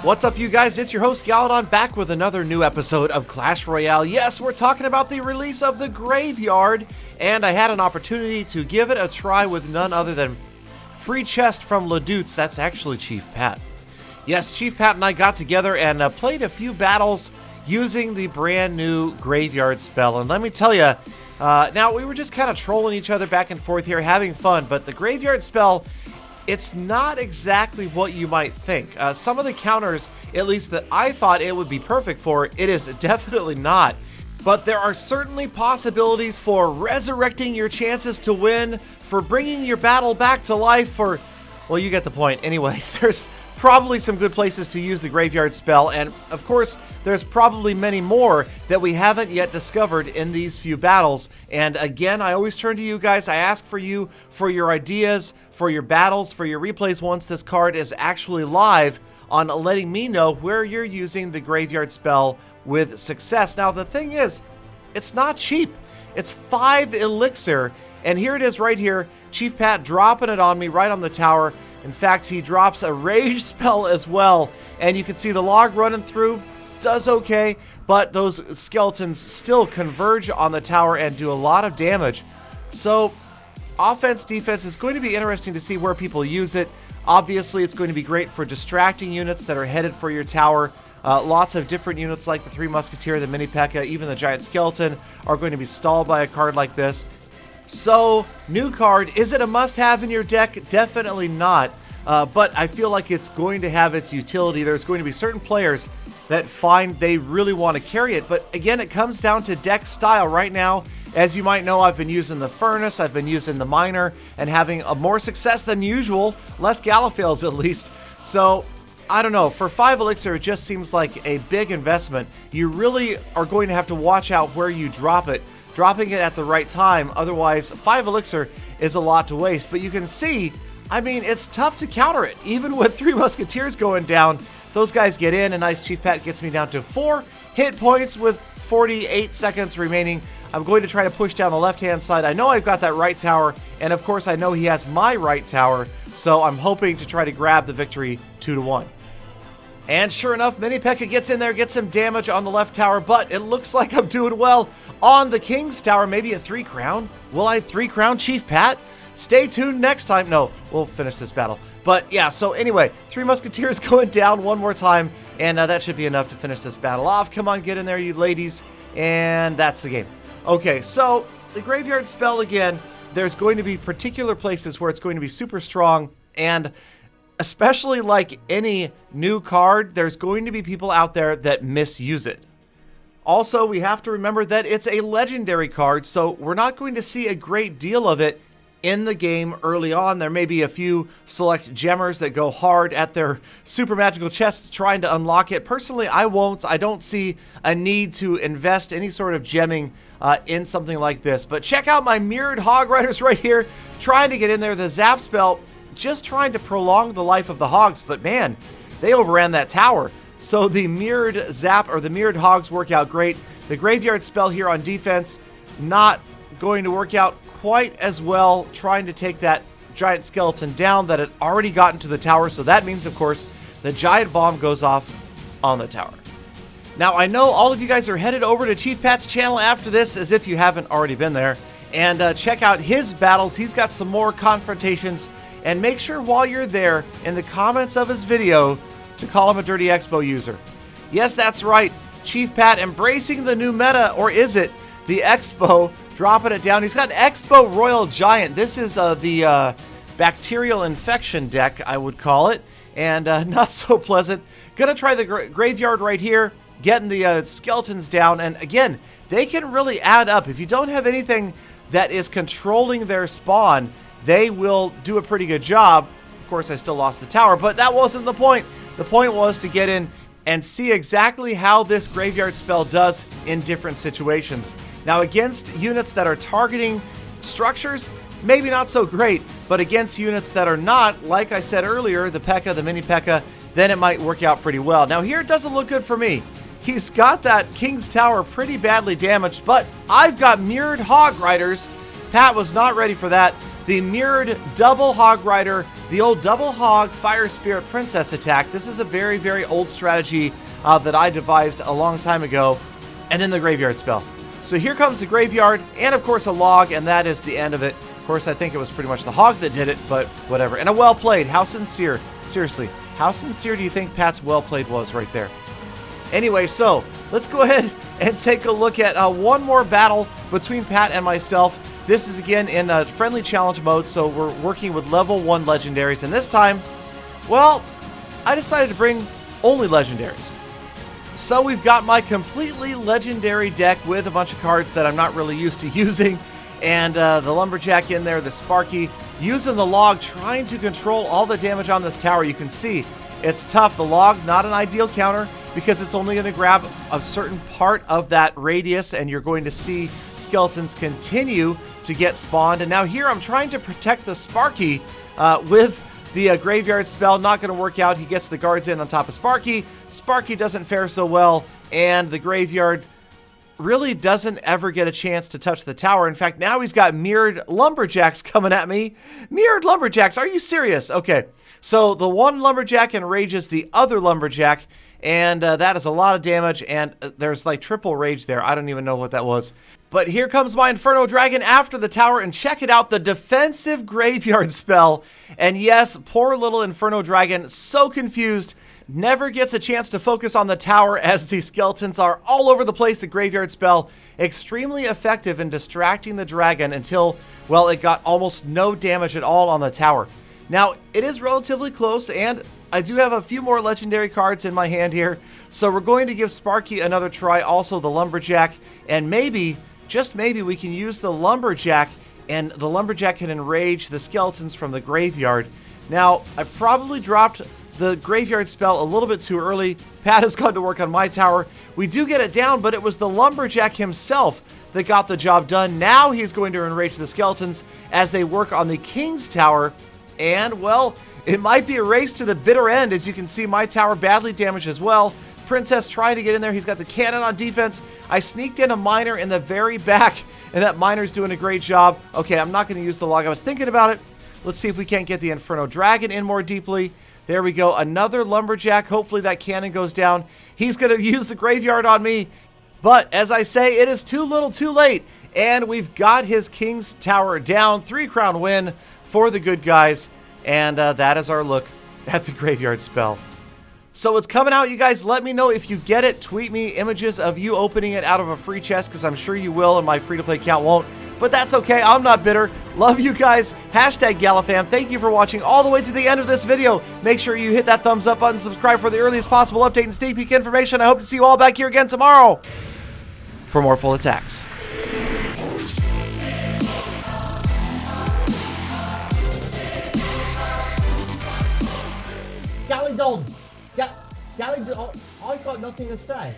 What's up, you guys? It's your host, Galadon, back with another new episode of Clash Royale. Yes, we're talking about the release of the Graveyard, and I had an opportunity to give it a try with none other than free chest from Ledutz. That's actually Chief Pat. Yes, Chief Pat and I got together and played a few battles using the brand new Graveyard spell. And let me tell you, now we were just kind of trolling each other back and forth here, having fun, but the Graveyard spell, it's not exactly what you might think. Some of the counters, at least that I thought it would be perfect for, it is definitely not. But there are certainly possibilities for resurrecting your chances to win, for bringing your battle back to life, for, well, you get the point. Anyway, there's probably some good places to use the Graveyard spell, and of course, there's probably many more that we haven't yet discovered in these few battles. And again, I always turn to you guys. I ask for you for your ideas, for your battles, for your replays once this card is actually live, on letting me know where you're using the Graveyard spell with success. Now, the thing is, it's not cheap. It's 5 elixir, and here it is right here. Chief Pat dropping it on me right on the tower. In fact, he drops a rage spell as well, and you can see the log running through, does okay, but those skeletons still converge on the tower and do a lot of damage. So, offense, defense, it's going to be interesting to see where people use it. Obviously, it's going to be great for distracting units that are headed for your tower. Lots of different units like the Three Musketeer, the Mini P.E.K.K.A., even the Giant Skeleton are going to be stalled by a card like this. So, new card, is it a must-have in your deck? Definitely not, but I feel like it's going to have its utility. There's going to be certain players that find they really want to carry it, but again, it comes down to deck style. Right now, as you might know, I've been using the Furnace, I've been using the Miner, and having a more success than usual, less Gallifels at least. So, I don't know, for 5 elixir, it just seems like a big investment. You really are going to have to watch out where you drop it. Dropping it at the right time, otherwise 5 elixir is a lot to waste. But you can see, I mean, it's tough to counter it. Even with 3 Musketeers going down, those guys get in. A nice Chief Pat gets me down to 4 hit points with 48 seconds remaining. I'm going to try to push down the left-hand side. I know I've got that right tower, and of course I know he has my right tower, so I'm hoping to try to grab the victory 2-1. And sure enough, Mini P.E.K.K.A. gets in there, gets some damage on the left tower, but it looks like I'm doing well on the King's Tower. Maybe a 3 crown? Will I 3 crown Chief Pat? Stay tuned next time. No, we'll finish this battle. But yeah, so anyway, 3 Musketeers going down one more time, and that should be enough to finish this battle off. Come on, get in there, you ladies. And that's the game. Okay, so the Graveyard spell again, there's going to be particular places where it's going to be super strong, and especially like any new card, there's going to be people out there that misuse it. Also, we have to remember that it's a legendary card, so we're not going to see a great deal of it in the game early on. There may be a few select gemmers that go hard at their super magical chests trying to unlock it. Personally, I won't. I don't see a need to invest any sort of gemming in something like this. But check out my Mirrored Hog Riders right here, trying to get in there. The Zap spell, just trying to prolong the life of the hogs, but man, they overran that tower. So the Mirrored Zap, or the Mirrored Hogs, work out great. The Graveyard spell here on defense, not going to work out quite as well, trying to take that Giant Skeleton down that had already gotten to the tower. So that means, of course, the Giant Bomb goes off on the tower. Now, I know all of you guys are headed over to Chief Pat's channel after this, as if you haven't already been there, and check out his battles. He's got some more confrontations. And make sure while you're there, in the comments of his video, to call him a Dirty Expo user. Yes, that's right. Chief Pat embracing the new meta, or is it the Expo, dropping it down. He's got Expo Royal Giant. This is the bacterial infection deck, I would call it, and not so pleasant. Gonna try the Graveyard right here, getting the skeletons down, and again, they can really add up. If you don't have anything that is controlling their spawn, they will do a pretty good job. Of course, I still lost the tower, but that wasn't the point. The point was to get in and see exactly how this Graveyard spell does in different situations. Now, against units that are targeting structures, maybe not so great, but against units that are not, like I said earlier, the P.E.K.K.A., the Mini P.E.K.K.A., then it might work out pretty well. Now, here it doesn't look good for me. He's got that King's Tower pretty badly damaged, but I've got Mirrored Hog Riders. Pat was not ready for that. the mirrored double Hog Rider, the old double Hog Fire Spirit Princess attack. This is a very, very old strategy that I devised a long time ago. And then the Graveyard spell. So here comes the Graveyard, and of course a log, and that is the end of it. Of course, I think it was pretty much the Hog that did it, but whatever. And a well played. How sincere? Seriously, how sincere do you think Pat's well played was right there? Anyway, so let's go ahead and take a look at one more battle between Pat and myself. This is again in friendly challenge mode, so we're working with level 1 legendaries. And this time, well, I decided to bring only legendaries. So we've got my completely legendary deck with a bunch of cards that I'm not really used to using. And the Lumberjack in there, the Sparky, using the log, trying to control all the damage on this tower. You can see it's tough. The log, not an ideal counter, because it's only going to grab a certain part of that radius, and you're going to see skeletons continue to get spawned. And now here I'm trying to protect the Sparky with the Graveyard spell. Not going to work out. He gets the guards in on top of Sparky. Sparky doesn't fare so well, and the Graveyard really doesn't ever get a chance to touch the tower. In fact, now he's got mirrored Lumberjacks coming at me. Mirrored Lumberjacks, are you serious? Okay, so the one Lumberjack enrages the other Lumberjack, and that is a lot of damage, and there's like triple rage there. I don't even know what that was. But here comes my Inferno Dragon after the tower, and check it out, the defensive Graveyard spell. And yes, poor little Inferno Dragon, so confused, never gets a chance to focus on the tower as the skeletons are all over the place. The Graveyard spell, extremely effective in distracting the dragon until, well, it got almost no damage at all on the tower. Now, it is relatively close, and I do have a few more legendary cards in my hand here, so we're going to give Sparky another try, also the Lumberjack, and maybe, just maybe, we can use the Lumberjack, and the Lumberjack can enrage the skeletons from the Graveyard. Now, I probably dropped the Graveyard spell a little bit too early. Pat has gone to work on my tower. We do get it down, but it was the Lumberjack himself that got the job done. Now he's going to enrage the skeletons as they work on the King's Tower, and, well, it might be a race to the bitter end. As you can see, my tower badly damaged as well. Princess trying to get in there. He's got the cannon on defense. I sneaked in a miner in the very back, and that miner's doing a great job. Okay, I'm not going to use the log. I was thinking about it. Let's see if we can't get the Inferno Dragon in more deeply. There we go. Another Lumberjack. Hopefully that cannon goes down. He's going to use the Graveyard on me. But as I say, it is too little too late. And we've got his King's Tower down. 3-crown win for the good guys. And that is our look at the Graveyard spell. So it's coming out, you guys. Let me know if you get it. Tweet me images of you opening it out of a free chest, because I'm sure you will, and my free-to-play account won't. But that's okay. I'm not bitter. Love you guys. Hashtag Galafam. Thank you for watching all the way to the end of this video. Make sure you hit that thumbs up button, subscribe for the earliest possible update and sneak peek information. I hope to see you all back here again tomorrow for more full attacks. Gallydon! Gallydon! I've got nothing to say.